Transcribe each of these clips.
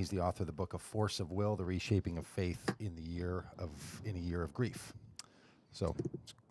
He's the author of the book A Force of Will, The Reshaping of Faith in a Year of Grief. So go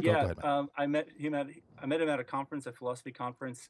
Yeah, ahead, Mike. I met him at a conference, a philosophy conference.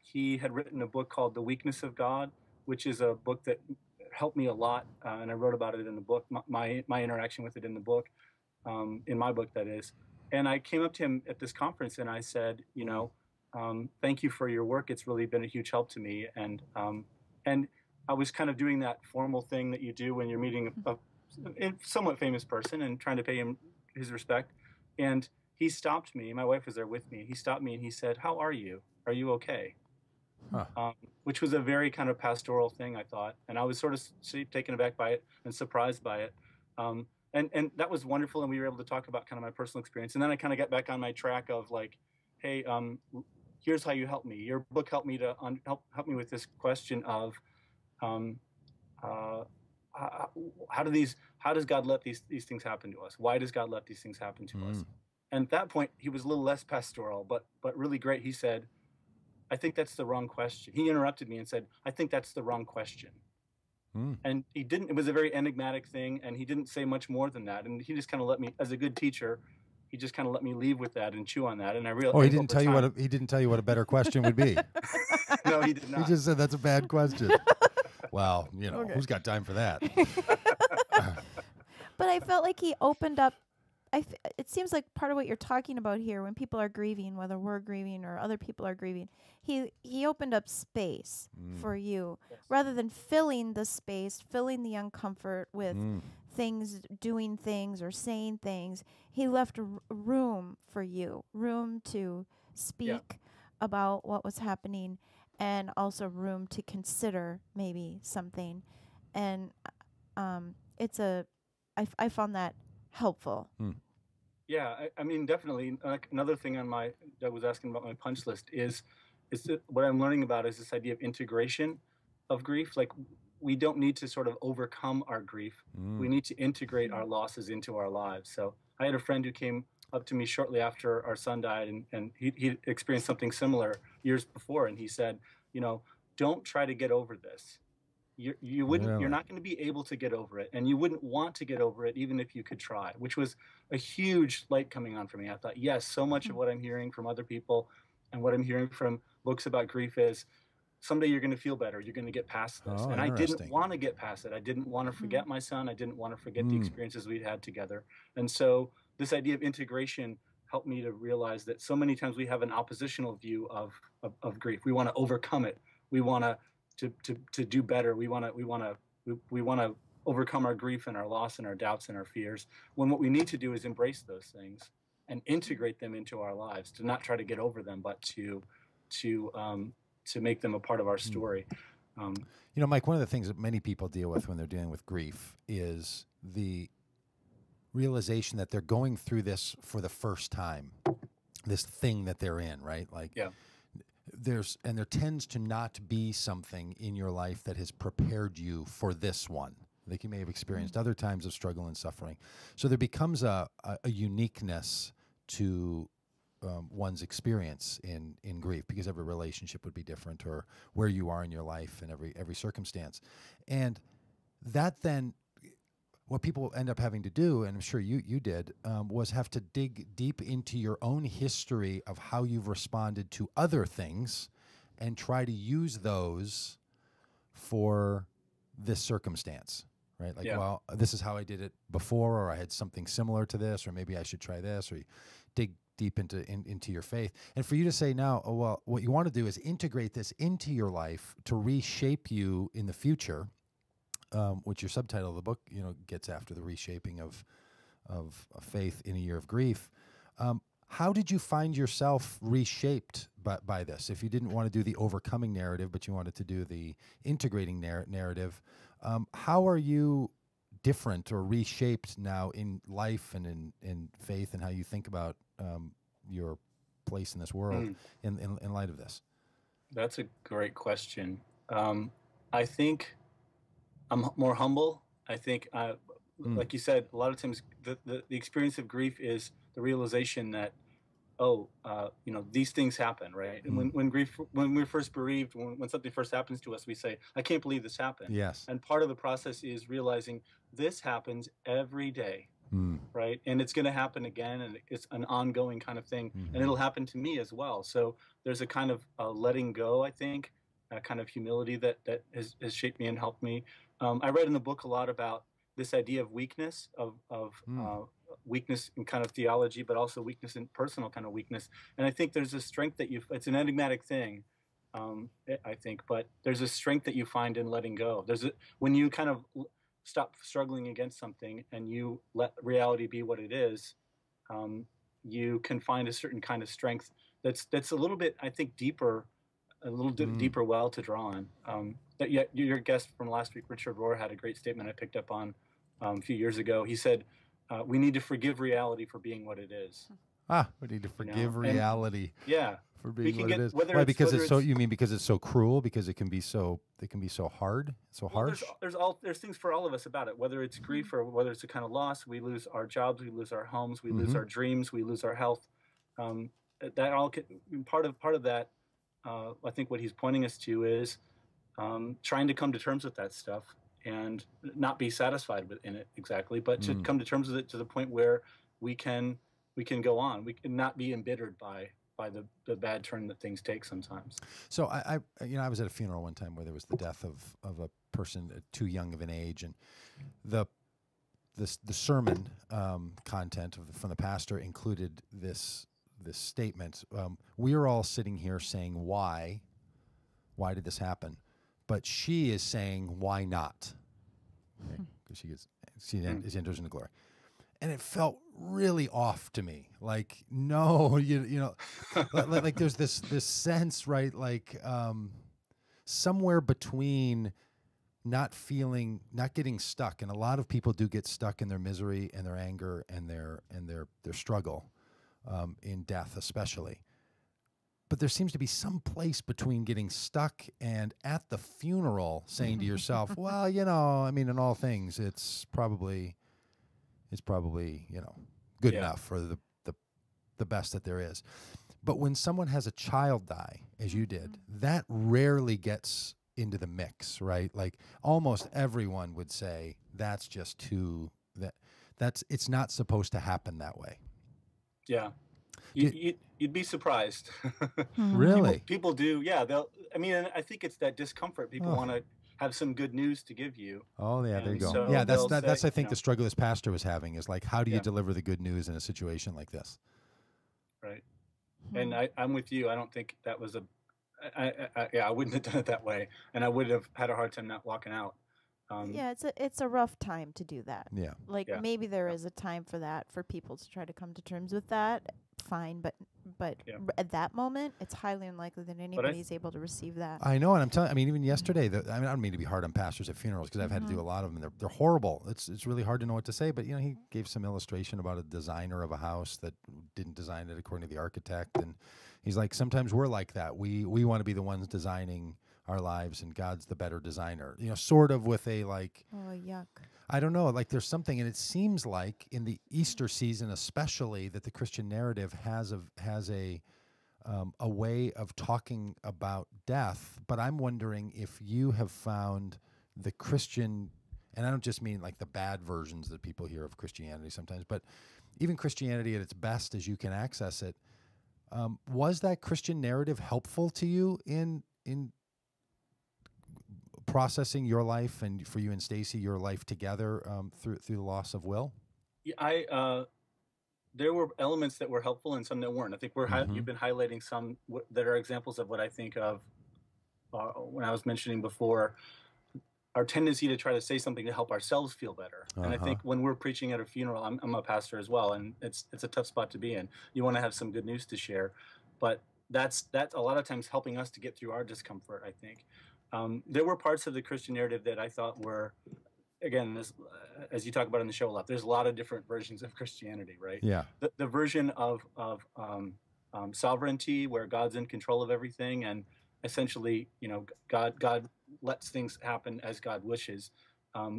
He had written a book called The Weakness of God, which is a book that helped me a lot, and I wrote about it in the book, my interaction with it in the book, in my book, that is. And I came up to him at this conference and I said, thank you for your work. It's really been a huge help to me. And I was kind of doing that formal thing that you do when you're meeting a somewhat famous person and trying to pay him his respect. And he stopped me. My wife was there with me. He stopped me and he said, "How are you? Are you okay?" Huh. Which was a very kind of pastoral thing, I thought. And I was sort of taken aback by it and surprised by it. And that was wonderful. And we were able to talk about kind of my personal experience. And then I kind of got back on my track of like, hey, here's how you help me. Your book helped me to help me with this question of how does God let these things happen to us? Why does God let these things happen to us? And at that point, he was a little less pastoral, but really great. He said, I think that's the wrong question. He interrupted me and said, I think that's the wrong question. And he didn't, it was a very enigmatic thing, and he didn't say much more than that. And he just kind of let me, as a good teacher, he just kind of let me leave with that and chew on that. And I realized, he didn't tell you what a better question would be. No, he did not. He just said that's a bad question. Well, who's got time for that? But I felt like he opened up. It seems like part of what you're talking about here, when people are grieving, whether we're grieving or other people are grieving, he opened up space for you, rather than filling the space, filling the uncomfort with things, doing things or saying things. He left room for you, room to speak about what was happening, and also room to consider maybe something. And I found that helpful. Yeah, I mean, definitely. Another thing on that was asking about my punch list is what I'm learning about is this idea of integration of grief. Like, we don't need to sort of overcome our grief. We need to integrate our losses into our lives. So I had a friend who came up to me shortly after our son died, and he experienced something similar years before, and he said, don't try to get over this. You're not going to be able to get over it, and you wouldn't want to get over it even if you could try, which was a huge light coming on for me. I thought, yes, so much of what I'm hearing from other people and what I'm hearing from books about grief is someday you're going to feel better. You're going to get past this. And I didn't want to get past it. I didn't want to forget my son. I didn't want to forget the experiences we'd had together. And so this idea of integration helped me to realize that so many times we have an oppositional view of grief. We want to overcome it. We want to do better. We want to overcome our grief and our loss and our doubts and our fears, when what we need to do is embrace those things and integrate them into our lives, to not try to get over them, but to make them a part of our story. Mike, one of the things that many people deal with when they're dealing with grief is the realization that they're going through this for the first time, this thing that they're in, right? Like, there tends to not be something in your life that has prepared you for this one. Like, you may have experienced other times of struggle and suffering. So there becomes a uniqueness to one's experience in grief, because every relationship would be different, or where you are in your life and every circumstance. And that then, what people end up having to do, and I'm sure you did, was have to dig deep into your own history of how you've responded to other things and try to use those for this circumstance, right? Like, well, this is how I did it before, or I had something similar to this, or maybe I should try this, or you dig deep into your faith. And for you to say now, what you want to do is integrate this into your life to reshape you in the future, which your subtitle of the book, gets after, the reshaping of faith in a year of grief. How did you find yourself reshaped by this? If you didn't want to do the overcoming narrative, but you wanted to do the integrating narrative, how are you different or reshaped now in life and in faith, and how you think about your place in this world in light of this? That's a great question. I think I'm more humble. I think, like you said, a lot of times the experience of grief is the realization that oh, these things happen, right? And when grief, when we're first bereaved, when something first happens to us, we say, I can't believe this happened. Yes. And part of the process is realizing this happens every day, right? And it's going to happen again, and it's an ongoing kind of thing, and it'll happen to me as well. So there's a kind of letting go, I think, a kind of humility that has shaped me and helped me. I read in the book a lot about this idea of weakness, of weakness in kind of theology, but also weakness in personal kind of weakness. And I think there's a strength that it's an enigmatic thing, I think, but there's a strength that you find in letting go. When you kind of stop struggling against something and you let reality be what it is, you can find a certain kind of strength that's a little bit, I think, deeper, a little deeper well to draw on. Your guest from last week, Richard Rohr, had a great statement I picked up on a few years ago. He said, we need to forgive reality for being what it is. We need to forgive reality. For being what it is. Why? Because it's so. You mean because it's so cruel? Because it can be so hard, so harsh. There's things for all of us about it. Whether it's grief or whether it's a kind of loss, we lose our jobs, we lose our homes, we lose our dreams, we lose our health. That all part of that. I think what he's pointing us to is trying to come to terms with that stuff and not be satisfied in it exactly, but to come to terms with it to the point where we can go on. We can not be embittered by the bad turn that things take sometimes. So I was at a funeral one time where there was the death of a person at too young of an age, and the sermon content from the pastor included this statement. We are all sitting here saying, why did this happen? But she is saying, why not? Because she enters into glory. And it felt really off to me. Like, no, like there's this sense, right? Like somewhere between not getting stuck. And a lot of people do get stuck in their misery and their anger and their struggle in death, especially. But there seems to be some place between getting stuck and at the funeral saying to yourself, well, I mean, in all things, it's probably good enough for the best that there is. But when someone has a child die, as you did, that rarely gets into the mix, right? Like almost everyone would say that's just it's not supposed to happen that way. Yeah. You'd be surprised. Really? People do. Yeah. I think it's that discomfort. People want to have some good news to give you. Oh, yeah, there you go. So yeah, that's I think the struggle this pastor was having is like, how do you deliver the good news in a situation like this? Right. And I'm with you. I don't think that was I wouldn't have done it that way, and I would have had a hard time not walking out. It's a rough time to do that. Yeah. Maybe there is a time for that, for people to try to come to terms with that. Fine, but at that moment, it's highly unlikely that anybody's able to receive that. I know, and I'm telling. I mean, even yesterday, I don't mean to be hard on pastors at funerals because I've had to do a lot of them. They're horrible. It's really hard to know what to say. But he gave some illustration about a designer of a house that didn't design it according to the architect, and he's like, sometimes we're like that. We want to be the ones designing our lives, and God's the better designer. Sort of with a like. Oh, yuck. I don't know, like there's something, and it seems like in the Easter season especially, that the Christian narrative has a way of talking about death. But I'm wondering if you have found the Christian, and I don't just mean like the bad versions that people hear of Christianity sometimes, but even Christianity at its best as you can access it. Was that Christian narrative helpful to you in processing your life, and for you and Stacy, your life together through the loss of Will? Yeah, there were elements that were helpful and some that weren't. I think you've been highlighting some that are examples of what I think of when I was mentioning before our tendency to try to say something to help ourselves feel better. And I think when we're preaching at a funeral, I'm a pastor as well, and it's a tough spot to be in. You want to have some good news to share, but that's a lot of times helping us to get through our discomfort, I think. There were parts of the Christian narrative that I thought were, again, as you talk about in the show a lot, there's a lot of different versions of Christianity, right? Yeah. The version of sovereignty, where God's in control of everything, and essentially, God lets things happen as God wishes.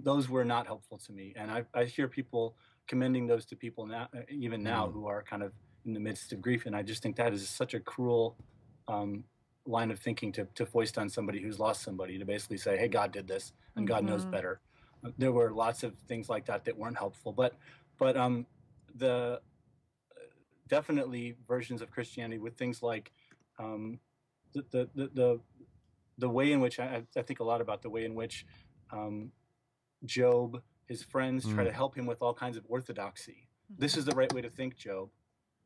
Those were not helpful to me, and I hear people commending those to people now, even now, who are kind of in the midst of grief. And I just think that is such a cruel line of thinking to foist on somebody who's lost somebody, to basically say, hey, God did this and God knows better. There were lots of things like that that weren't helpful, but the definitely versions of Christianity with things like the way in which I think a lot about the way in which Job, his friends try to help him with all kinds of orthodoxy. This is the right way to think, Job.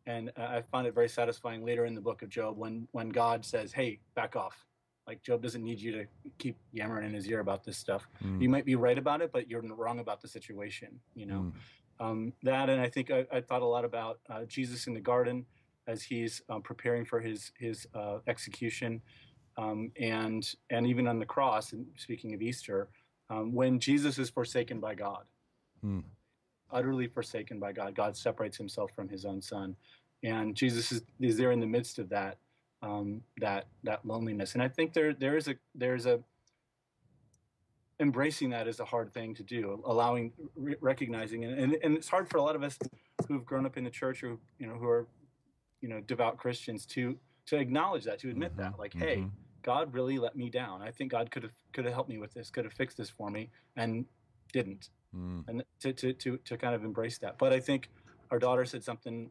And I find it very satisfying later in the book of Job when God says, hey, back off. Like, Job doesn't need you to keep yammering in his ear about this stuff. You might be right about it, but you're wrong about the situation, you know. That, and I think I thought a lot about Jesus in the garden as he's preparing for his execution, and even on the cross, and speaking of Easter, when Jesus is forsaken by God, utterly forsaken by God. God separates himself from his own son, and Jesus is there in the midst of that that loneliness. And I think there's a embracing that is a hard thing to do, allowing, recognizing, and it's hard for a lot of us who've grown up in the church, or who are devout Christians, to acknowledge that, to admit that, like, hey, God really let me down. I think God could have helped me with this, could have fixed this for me, and didn't. And to kind of embrace that. But I think our daughter said something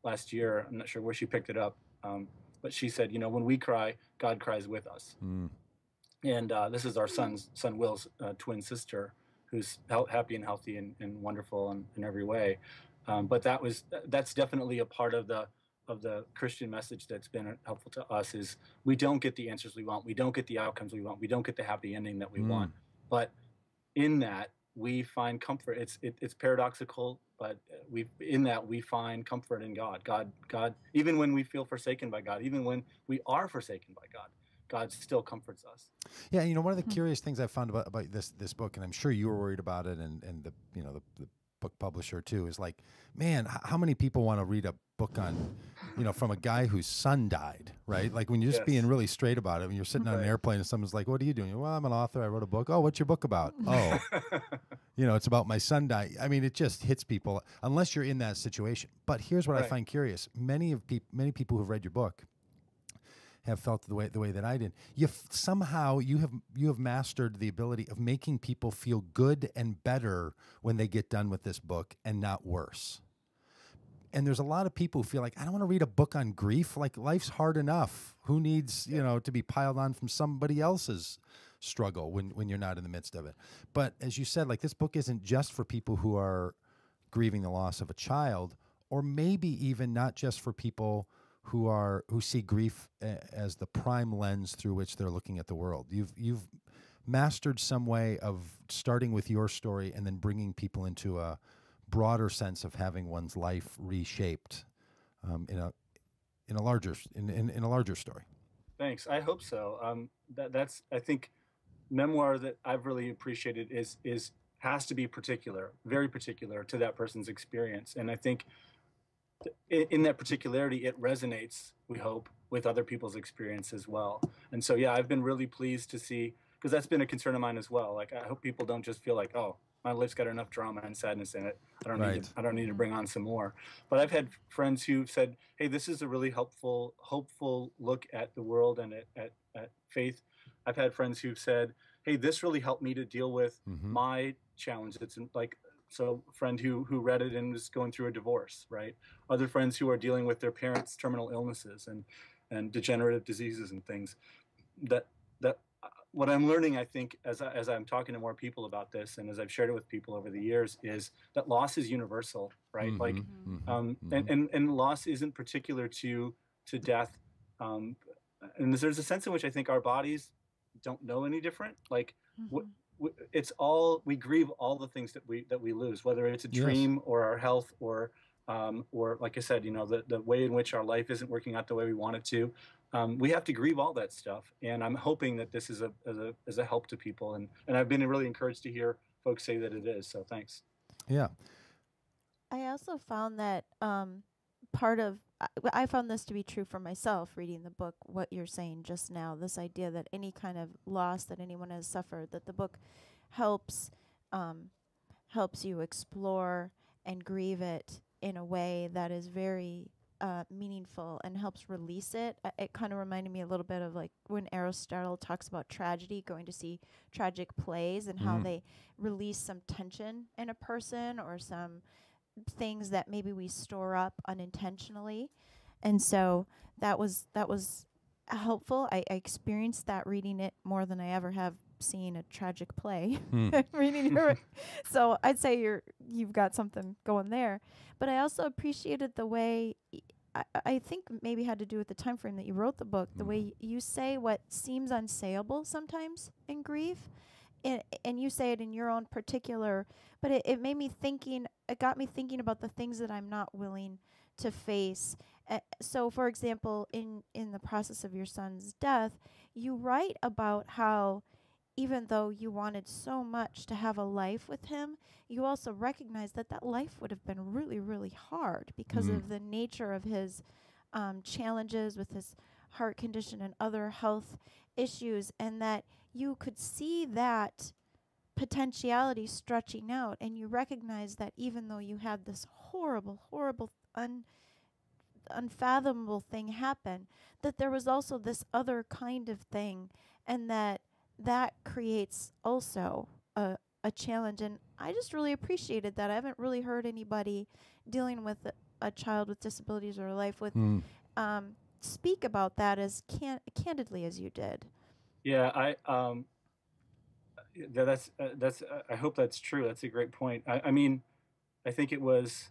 last year. I'm not sure where she picked it up, but she said, when we cry, God cries with us. And this is our son Will's twin sister, who's happy and healthy and wonderful in every way. But that's definitely a part of the Christian message that's been helpful to us. Is we don't get the answers we want, we don't get the outcomes we want, we don't get the happy ending that we want. But in that, we find comfort. It's paradoxical, but we find comfort in God. God, even when we feel forsaken by God, even when we are forsaken by God, God still comforts us. Yeah, one of the curious things I found about this book, and I'm sure you were worried about it, and the book publisher too, is like, man, how many people want to read a book on, from a guy whose son died, right? Like, when you're just being really straight about it, when you're sitting on an airplane and someone's like, what are you doing? Well, I'm an author. I wrote a book. Oh, what's your book about? Oh, it's about my son dying. I mean, it just hits people unless you're in that situation. But here's what I find curious. Many people who've read your book have felt the way that I did. Somehow you have mastered the ability of making people feel good and better when they get done with this book, and not worse. And there's a lot of people who feel like, I don't want to read a book on grief. Like, life's hard enough. Who needs to be piled on from somebody else's struggle when you're not in the midst of it? But as you said, like, this book isn't just for people who are grieving the loss of a child, or maybe even not just for people who see grief as the prime lens through which they're looking at the world. You've mastered some way of starting with your story and then bringing people into a broader sense of having one's life reshaped in a larger story. Thanks. I hope so. That's, I think, memoir that I've really appreciated has to be particular, very particular to that person's experience, and I think in that particularity, it resonates, we hope, with other people's experience as well. And so, yeah, I've been really pleased to see, because that's been a concern of mine as well. Like, I hope people don't just feel like, oh, my life's got enough drama and sadness in it. I don't need to bring on some more. But I've had friends who've said, hey, this is a really hopeful look at the world and at faith. I've had friends who've said, hey, this really helped me to deal with my challenge. It's like, so a friend who read it and was going through a divorce, right? Other friends who are dealing with their parents' terminal illnesses and degenerative diseases and things. That what I'm learning, I think, as I'm talking to more people about this, and as I've shared it with people over the years, is that loss is universal, right? And loss isn't particular to death. And there's a sense in which I think our bodies don't know any different. Like, it's all, we grieve all the things that we lose, whether it's a dream or our health or like I said, the way in which our life isn't working out the way we want it to. We have to grieve all that stuff, and I'm hoping that this is a help to people, and I've been really encouraged to hear folks say that it is. So thanks. Yeah. I also found that I found this to be true for myself reading the book, what you're saying just now, this idea that any kind of loss that anyone has suffered, that the book helps you explore and grieve it in a way that is very meaningful and helps release it. It kind of reminded me a little bit of like when Aristotle talks about tragedy, going to see tragic plays and how they release some tension in a person or some things that maybe we store up unintentionally. And so that was helpful. I experienced that reading it more than I ever have seeing a tragic play. Reading it. So I'd say you've got something going there. But I also appreciated the way I think maybe had to do with the time frame that you wrote the book, the way you say what seems unsayable sometimes in grief. And you say it in your own particular, but it made me thinking, it got me thinking about the things that I'm not willing to face. So, for example, in the process of your son's death, you write about how even though you wanted so much to have a life with him, you also recognize that life would have been really, really hard because of the nature of his challenges with his heart condition and other health issues, and that you could see that potentiality stretching out, and you recognize that even though you had this horrible, horrible, unfathomable thing happen, that there was also this other kind of thing, and that creates also a challenge. And I just really appreciated that. I haven't really heard anybody dealing with a child with disabilities or a life with speak about that as candidly as you did. Yeah, that's I hope that's true. That's a great point. I mean, I think it was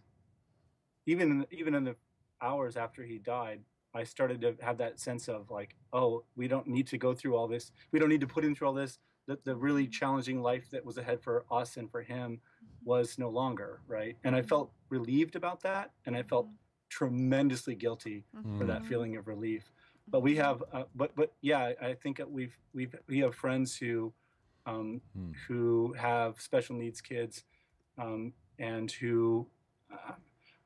even in the hours after he died, I started to have that sense of like, oh, we don't need to go through all this. We don't need to put him through all this. The really challenging life that was ahead for us and for him was no longer, right? And I felt relieved about that, and I felt tremendously guilty for that feeling of relief. But we have, but yeah, I think that we have friends who have special needs kids, and who.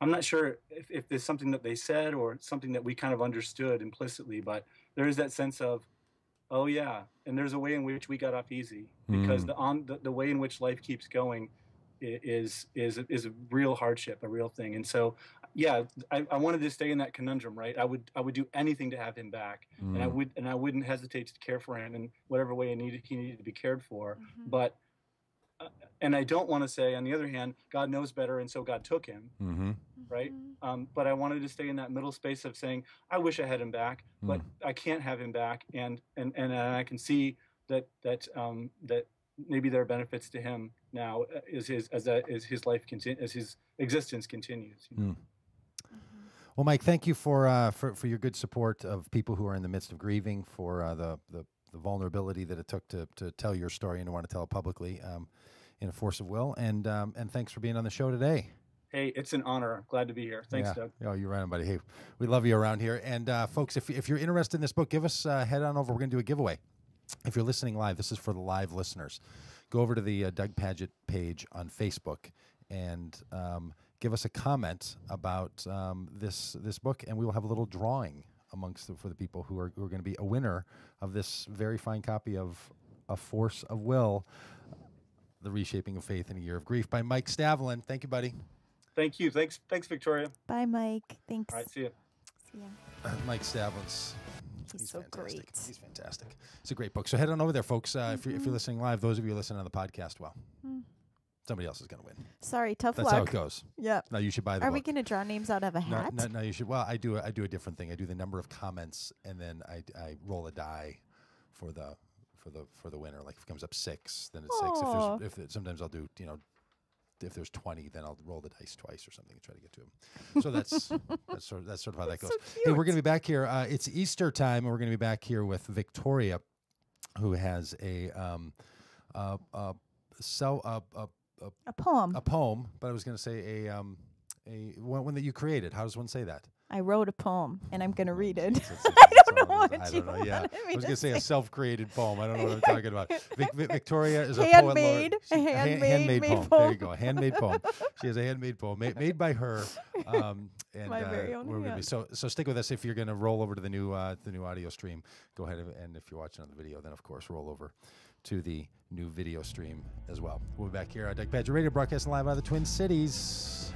I'm not sure if there's something that they said or something that we kind of understood implicitly, but there is that sense of, oh yeah, and there's a way in which we got off easy, because the way in which life keeps going is a real hardship, a real thing. And so, yeah, I wanted to stay in that conundrum, right? I would do anything to have him back, and I wouldn't hesitate to care for him in whatever way he needed to be cared for, but. And I don't want to say, on the other hand, God knows better, and so God took him, right? But I wanted to stay in that middle space of saying, I wish I had him back, but I can't have him back, and I can see that maybe there are benefits to him now as his life as his existence continues. You know? Well, Mike, thank you for your good support of people who are in the midst of grieving, for the vulnerability that it took to tell your story and to want to tell it publicly in a force of will. And thanks for being on the show today. Hey, it's an honor. I'm glad to be here. Thanks, Doug. Oh, you're right, buddy. Hey, we love you around here. And folks, if you're interested in this book, give us head on over. We're going to do a giveaway. If you're listening live, this is for the live listeners. Go over to the Doug Pagitt page on Facebook and give us a comment about this book, and we will have a little drawing for the people who are going to be a winner of this very fine copy of A Force of Will, The Reshaping of Faith in a Year of Grief by Mike Stavlund. Thank you, buddy. Thank you. Thanks, Victoria. Bye, Mike. Thanks. All right, see you. See ya. Mike Stavlund's. He's so fantastic. great. He's fantastic. It's a great book. So head on over there, folks. If you're listening live, those of you listening on the podcast, well, somebody else is going to win. Sorry, tough That's luck. how it goes. Yep. No, you should buy the Are book. we going to draw names out of a hat? No, you should. Well, I do a different thing. I do the number of comments, and then I roll a die for the winner. Like if it comes up 6, then it's 6. Sometimes I'll do, if there's 20, then I'll roll the dice twice or something and try to get to them. So that's sort of how that goes. So hey, we're going to be back here. It's Easter time, and we're going to be back here with Victoria, who has a poem. A poem, but I was going to say a one that you created. How does one say that? I wrote a poem, and I'm going to read it. I don't know what I you don't know. Yeah, wanted me I was to going to say a say. self-created poem. I don't know what I'm talking about. Victoria is Handmade, a poet. handmade poem. poem. There you go. A handmade poem. She has a handmade poem made by her. And My very own we're gonna be, so stick with us. If you're going to roll over to the new audio stream, go ahead, and if you're watching on the video, then of course roll over to the new video stream as well. We'll be back here at Doug Pagitt Radio, broadcasting live out of the Twin Cities.